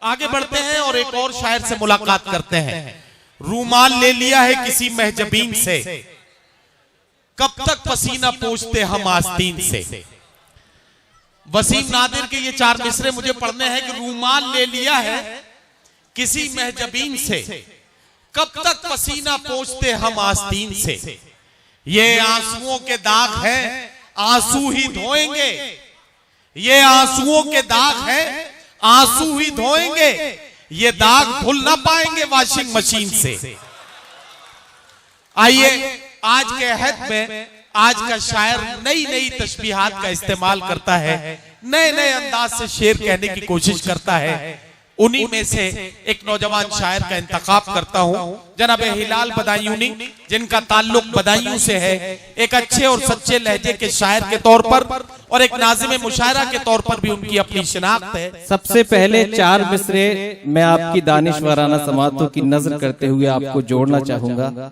आगे बढ़ते हैं और एक और शायर से मुलाकात करते हैं। रूमाल ले लिया है किसी महजबीन से, कब तक पसीना पोंछते हम आस्तीन से। वसीम नादिर के ये 4 मिसरे मुझे पढ़ने हैं कि रूमाल ले लिया है किसी महजबीन से, कब तक पसीना पोंछते हम आस्तीन से। ये आंसुओं के दाग है, आंसू ही धोएंगे। ये आंसुओं के दाग है, आंसू ही धोएंगे। ये दाग धुल ना पाएंगे वॉशिंग मशीन से। आइए आज के अहद में आज का शायर नई नई तशबीहात का इस्तेमाल करता है, नए नए अंदाज से शेर कहने की कोशिश करता है। उन्हीं में से एक नौजवान शायर का इंतखाब करता हूं, जनाब हिलाल बदायूनी, जिनका ताल्लुक बदायूं से है। एक अच्छे और सच्चे लहजे के शायर के तौर पर और एक नाज़िम मुशायरा के तौर पर भी उनकी अपनी शिनाख्त है। सबसे पहले 4 मिसरे मैं आपकी दानिशवराना समातों की नजर करते हुए आपको जोड़ना चाहूंगा,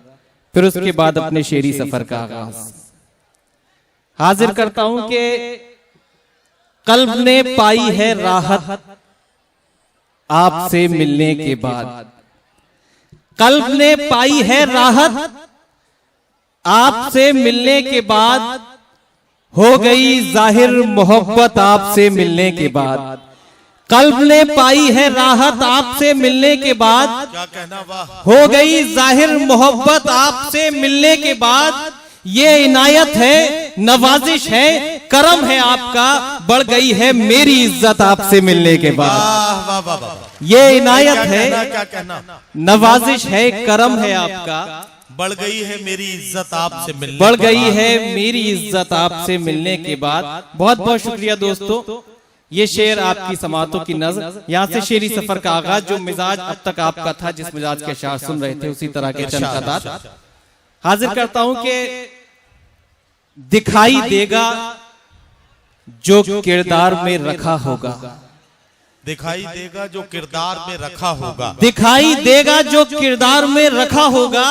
फिर उसके बाद अपने शेरी सफर का आगाज हाजिर करता हूं कि कल्ब ने पाई है राहत आपसे मिलने के बाद। कल्ब ने पाई है राहत आपसे मिलने के बाद, हो गई जाहिर मोहब्बत आपसे मिलने के बाद। कल्ब ने पाई है राहत आपसे मिलने के बाद, क्या कहना वाह। हो गई जाहिर मोहब्बत आपसे मिलने के बाद। ये इनायत है, नवाजिश है, करम है आपका, बढ़ गई है मेरी इज्जत आपसे मिलने के बाद। वाह वाह वाह। ये इनायत है, क्या कहना, नवाजिश है, करम है आपका, बढ़ गई है मेरी इज्जत आपसे मिलने, बढ़ गई है मेरी इज्जत आपसे मिलने के बाद। बहुत बहुत शुक्रिया दोस्तों। ये शेर आपकी समातों की नजर, यहाँ से शेरी सफर का आगाज, जो मिजाज अब तक आपका था, जिस मिजाज के अशार सुन रहे थे, उसी तरह के चंद कदार हाजिर करता हूं कि दिखाई देगा जो किरदार में रखा होगा। दिखाई देगा जो किरदार में रखा होगा। दिखाई देगा जो किरदार में रखा होगा,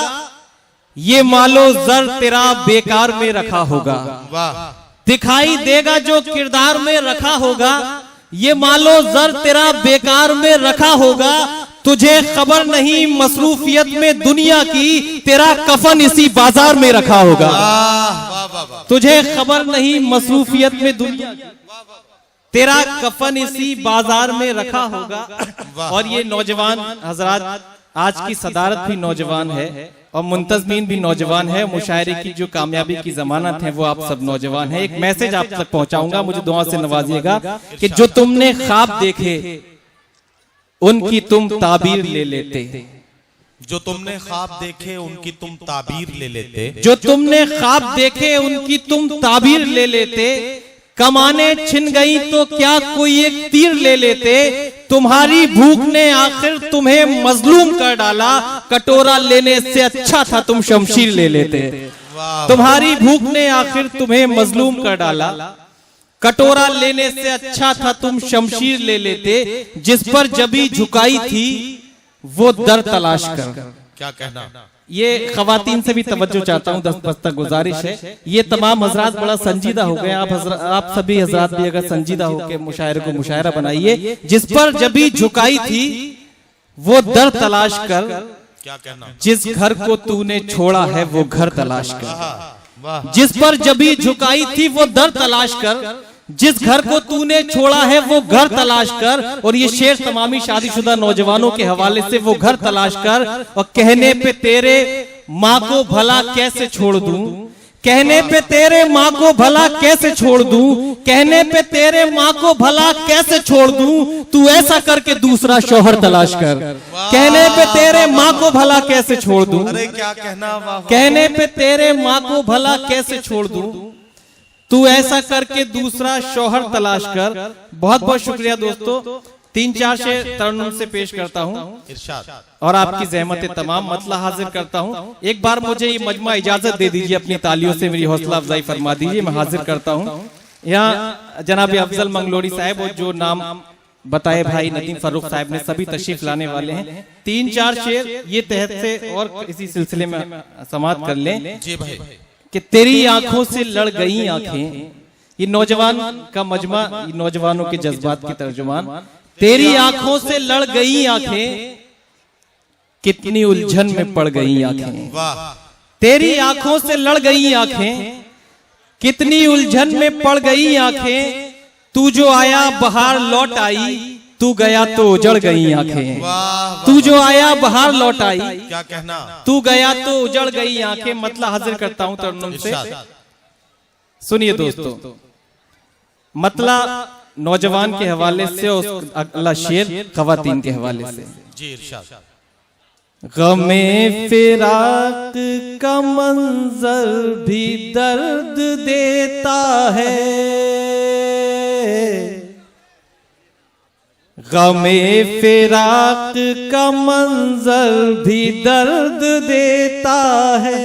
ये मालो जर तेरा बेकार में रखा होगा। वाह। दिखाई देगा जो किरदार में रखा होगा, ये मालो जर तेरा बेकार में रखा होगा। तुझे खबर नहीं मसरूफियत में दुनिया की, तेरा कफन इसी बाजार में रखा होगा। तुझे खबर नहीं मसरूफियत में दुनिया की, तेरा कफन इसी बाजार में रखा होगा। और ये नौजवान हजरात, आज की सदारत भी नौजवान है और मुंतजमीन भी नौजवान है। मुशायरे की जो कामयाबी की जमानत है वो आप सब नौजवान है। एक मैसेज आप तक पहुंचाऊंगा, मुझे दुआ से नवाजिएगा कि जो तुमने ख्वाब देखे उनकी तुम ताबीर ले लेते। जो तुमने ख्वाब देखे उनकी तुम ताबीर ले लेते। जो तुमने ख्वाब देखे उनकी तुम ताबीर ले लेते। कमाने छिन गई तो क्या कोई एक तीर ले लेते। तुम्हारी भूख ने आखिर तुम्हें मजलूम कर डाला, कटोरा लेने से अच्छा था तुम शमशीर ले लेते। तुम्हारी भूख ने आखिर तुम्हें मजलूम कर डाला, कटोरा लेने से अच्छा था तुम शमशीर ले लेते। जिस पर जबी झुकाई थी वो दर तलाश कर। क्या कहना। ये खवातीन से भी तवज्जो चाहता हूँ, दस्तक गुजारिश है। ये तमाम हजरात बड़ा संजीदा हो गए। आप सभी हजरात भी अगर संजीदा होकर मुशायरे को मुशायरा बनाइए। जिस पर जबी झुकाई थी वो दर तलाश कर। क्या कहना। जिस घर को तूने छोड़ा है वो घर तलाश कर। जिस पर जबी झुकाई थी वो दर तलाश कर। जिस घर को तूने छोड़ा है वो घर तलाश कर। और ये शेर तमामी शादीशुदा नौजवानों के हवाले से, वो घर तलाश कर। और कहने पे तेरे माँ को भला कैसे छोड़ दूं, कहने पे तेरे माँ को भला कैसे छोड़ दूं, कहने पे तेरे माँ को भला कैसे छोड़ दूं। तू ऐसा करके दूसरा शौहर तलाश कर। कहने पे तेरे माँ को भला कैसे छोड़ दूं, अरे क्या कहना। कहने पे तेरे माँ को भला कैसे छोड़ दूं, तू ऐसा करके दूसरा शौहर तलाश कर। बहुत बहुत शुक्रिया दोस्तों। 3-4 शेर तरन्नुम से पेश करता हूँ और आपकी ज़हमत तमाम मतला हाजिर करता हूँ। एक बार मुझे ये मजमा इजाजत दे दीजिए, अपनी तालियों से मेरी हौसला अफजाई फरमा दीजिए। मैं हाजिर करता हूँ यहाँ जनाब अफजल मंगलोरी साहब, और जो नाम बताए भाई नदीम फर्रुख साहब ने, सभी तशरीफ लाने वाले हैं। 3-4 शेर ये तहत से और इसी सिलसिले में समाप्त कर लें जी भाई। कि तेरी आंखों से लड़ गई आंखें, ये नौजवान का मजमा, नौजवानों के जज्बात के तर्जुमान। तेरी आंखों से लड़ गई आंखें, कितनी उलझन में पड़ गई आंखें। वाह। तेरी आंखों से लड़ गई आंखें, कितनी उलझन में पड़ गई आंखें। तू जो आया बाहर लौट आई, तू गया तो उजड़ गई आंखें। वाह। तू जो आया बाहर लौट आई, क्या कहना। तू गया तो उजड़ गई आंखें। मतलब हाजिर करता हूं तरन्नुम से, सुनिए दोस्तों। मतलब नौजवान के हवाले से और अगला शेर खवातीन के हवाले से। जी इरशाद। गमे फिराक का मंजर भी दर्द देता है, गमे फिराक का मंजर भी दर्द देता है,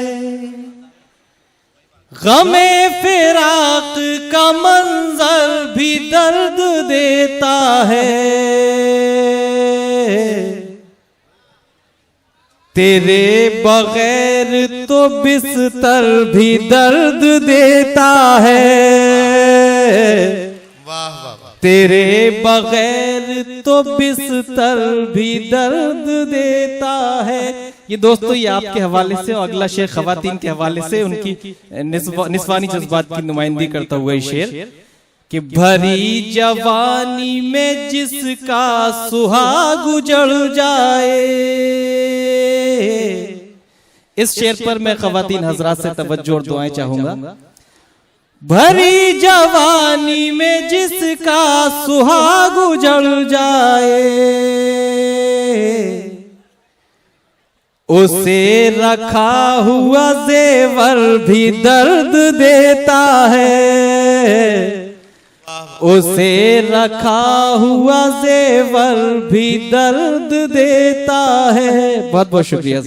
गमे फिराक का मंजर भी दर्द देता है। तेरे बगैर तो बिस्तर भी दर्द देता है, वाह वाह। तेरे बगैर तो बिस्तर भी दर्द देता है। ये दोस्तों ये आपके हवाले से और अगला शेर खवातीन के हवाले से उनकी निस्वानी जज्बात की नुमाइंदगी करता हुआ ये शेर कि भरी जवानी में जिसका सुहाग उजड़ जाए। इस शेर पर मैं खवातीन हजरात से तवज्जो और दुआएं चाहूंगा। भरी जवानी में जिसका सुहाग उजड़ जाए, उसे रखा हुआ जेवर भी दर्द देता है, उसे रखा हुआ जेवर भी दर्द देता है। बहुत बहुत शुक्रिया।